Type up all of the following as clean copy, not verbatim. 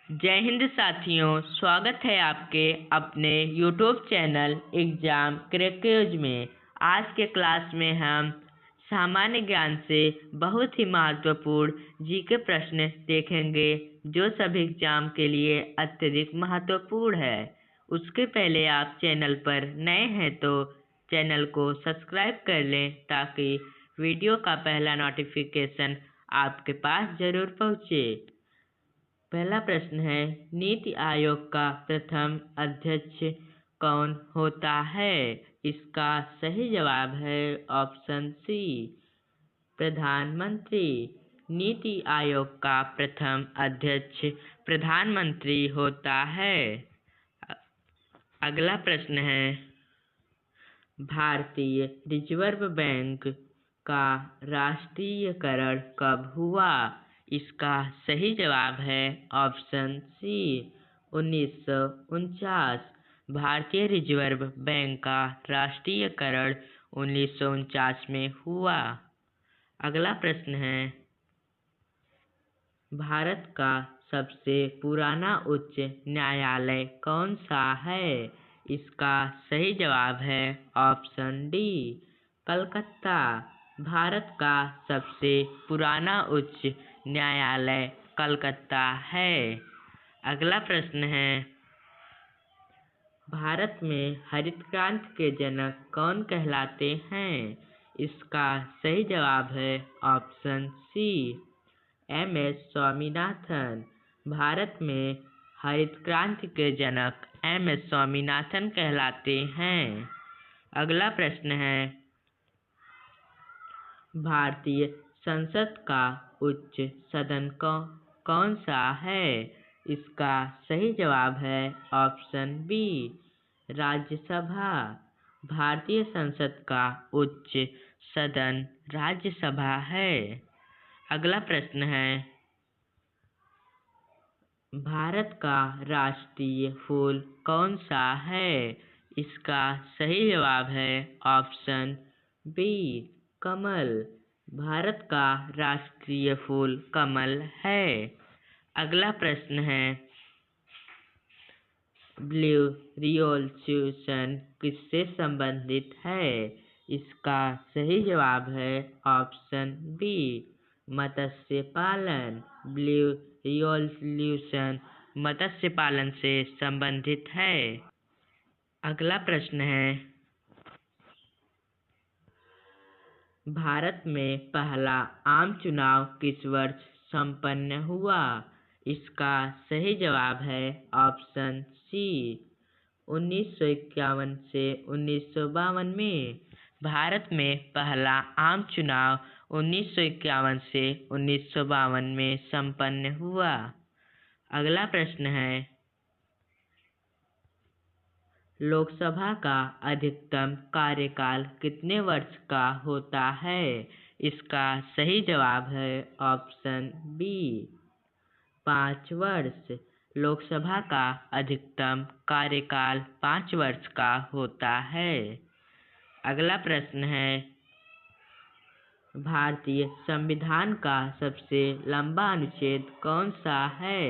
जय हिंद साथियों, स्वागत है आपके अपने YouTube चैनल एग्जाम क्रैकर्स में। आज के क्लास में हम सामान्य ज्ञान से बहुत ही महत्वपूर्ण जीके प्रश्न देखेंगे जो सभी एग्जाम के लिए अत्यधिक महत्वपूर्ण है। उसके पहले आप चैनल पर नए हैं तो चैनल को सब्सक्राइब कर लें ताकि वीडियो का पहला नोटिफिकेशन आपके पास जरूर पहुँचे। पहला प्रश्न है, नीति आयोग का प्रथम अध्यक्ष कौन होता है? इसका सही जवाब है ऑप्शन सी, प्रधानमंत्री। नीति आयोग का प्रथम अध्यक्ष प्रधानमंत्री होता है। अगला प्रश्न है, भारतीय रिजर्व बैंक का राष्ट्रीयकरण कब हुआ? इसका सही जवाब है ऑप्शन सी, 1949। भारतीय रिजर्व बैंक का राष्ट्रीयकरण 1949 में हुआ। अगला प्रश्न है, भारत का सबसे पुराना उच्च न्यायालय कौन सा है? इसका सही जवाब है ऑप्शन डी, कलकत्ता। भारत का सबसे पुराना उच्च न्यायालय कलकत्ता है। अगला प्रश्न है, भारत में हरित क्रांति के जनक कौन कहलाते हैं? इसका सही जवाब है option C, M S. Swaminathan. Bharat में हरित क्रांति के जनक एम.एस. स्वामीनाथन कहलाते हैं। अगला प्रश्न है, भारतीय संसद का उच्च सदन कौन सा है? इसका सही जवाब है ऑप्शन बी, राज्यसभा। भारतीय संसद का उच्च सदन राज्यसभा है। अगला प्रश्न है, भारत का राष्ट्रीय फूल कौन सा है? इसका सही जवाब है ऑप्शन बी, कमल। भारत का राष्ट्रीय फूल कमल है। अगला प्रश्न है, ब्लू रिवॉल्यूशन किससे संबंधित है? इसका सही जवाब है ऑप्शन बी, मत्स्य पालन। ब्लू रिवॉल्यूशन मत्स्य पालन से संबंधित है। अगला प्रश्न है, भारत में पहला आम चुनाव किस वर्ष संपन्न हुआ? इसका सही जवाब है ऑप्शन सी, 1951 से 1952 में। भारत में पहला आम चुनाव 1951 से 1952 में संपन्न हुआ। अगला प्रश्न है, लोकसभा का अधिकतम कार्यकाल कितने वर्ष का होता है? इसका सही जवाब है ऑप्शन बी, 5 वर्ष। लोकसभा का अधिकतम कार्यकाल 5 वर्ष का होता है। अगला प्रश्न है, भारतीय संविधान का सबसे लंबा अनुच्छेद कौन सा है?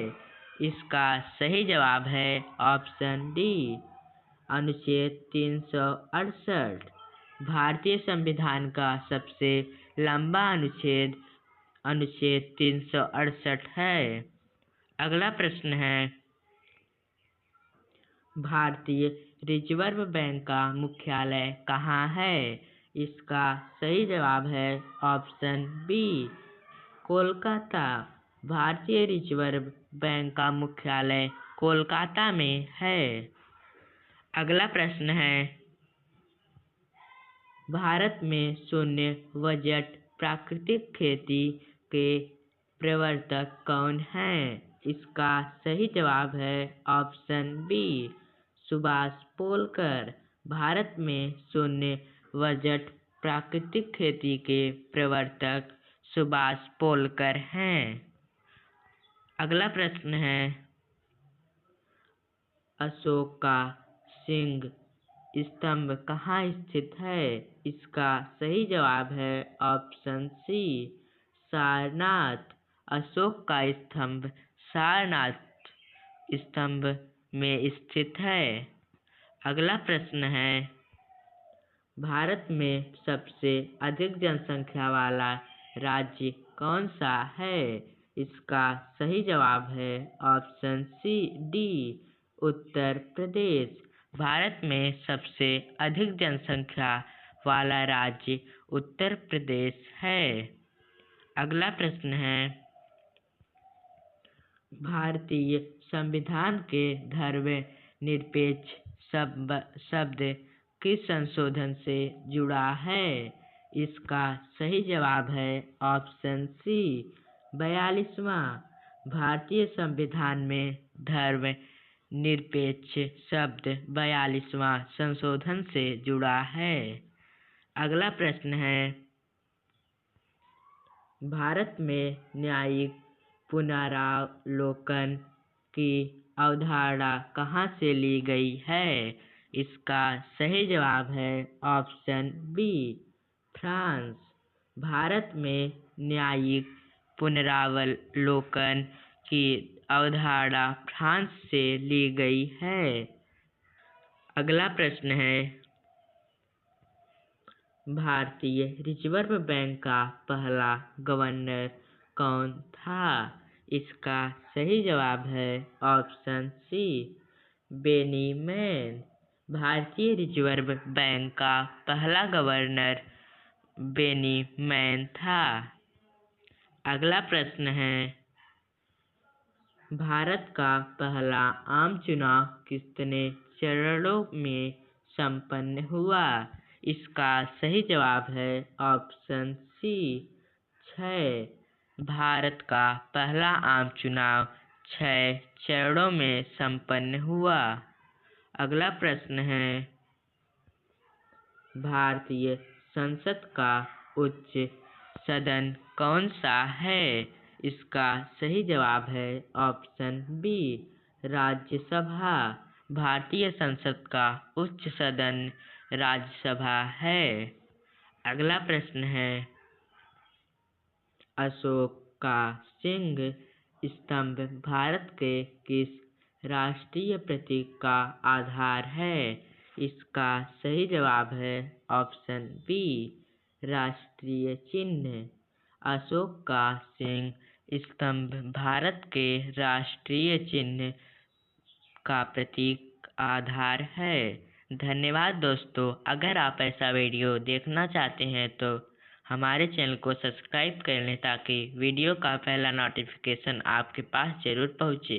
इसका सही जवाब है ऑप्शन डी, अनुच्छेद 368। भारतीय संविधान का सबसे लंबा अनुच्छेद 368 है। अगला प्रश्न है, भारतीय रिजर्व बैंक का मुख्यालय कहाँ है? इसका सही जवाब है ऑप्शन बी, कोलकाता। भारतीय रिजर्व बैंक का मुख्यालय कोलकाता में है। अगला प्रश्न है, भारत में शून्य बजट प्राकृतिक खेती के प्रवर्तक कौन हैं? इसका सही जवाब है ऑप्शन बी, सुभाष पोलकर। भारत में शून्य बजट प्राकृतिक खेती के प्रवर्तक सुभाष पोलकर हैं। अगला प्रश्न है, अशोक का सिंह स्तंभ कहाँ स्थित है? इसका सही जवाब है ऑप्शन सी, सारनाथ। अशोक का स्तंभ सारनाथ स्तंभ में स्थित है। अगला प्रश्न है, भारत में सबसे अधिक जनसंख्या वाला राज्य कौन सा है? इसका सही जवाब है ऑप्शन डी, उत्तर प्रदेश। भारत में सबसे अधिक जनसंख्या वाला राज्य उत्तर प्रदेश है। अगला प्रश्न है, भारतीय संविधान के धर्मनिरपेक्ष शब्द किस संशोधन से जुड़ा है? इसका सही जवाब है ऑप्शन सी, 42वां। भारतीय संविधान में धर्मनिरपेक्ष शब्द 42वां संशोधन से जुड़ा है। अगला प्रश्न है, भारत में न्यायिक पुनरावलोकन की अवधारणा कहाँ से ली गई है? इसका सही जवाब है ऑप्शन बी, फ्रांस। भारत में न्यायिक पुनरावलोकन की अवधारणा फ्रांस से ली गई है। अगला प्रश्न है, भारतीय रिजर्व बैंक का पहला गवर्नर कौन था? इसका सही जवाब है ऑप्शन सी, बेनीमैन। भारतीय रिजर्व बैंक का पहला गवर्नर बेनीमैन था। अगला प्रश्न है, भारत का पहला आम चुनाव कितने चरणों में संपन्न हुआ? इसका सही जवाब है ऑप्शन सी, 6। भारत का पहला आम चुनाव 6 चरणों में संपन्न हुआ। अगला प्रश्न है, भारतीय संसद का उच्च सदन कौन सा है? इसका सही जवाब है ऑप्शन बी, राज्यसभा। भारतीय संसद का उच्च सदन राज्यसभा है। अगला प्रश्न है, अशोक का सिंह स्तंभ भारत के किस राष्ट्रीय प्रतीक का आधार है? इसका सही जवाब है ऑप्शन बी, राष्ट्रीय चिन्ह। अशोक का सिंह स्तंभ भारत के राष्ट्रीय चिन्ह का प्रतीक आधार है। धन्यवाद दोस्तों। अगर आप ऐसा वीडियो देखना चाहते हैं तो हमारे चैनल को सब्सक्राइब कर लें ताकि वीडियो का पहला नोटिफिकेशन आपके पास जरूर पहुंचे।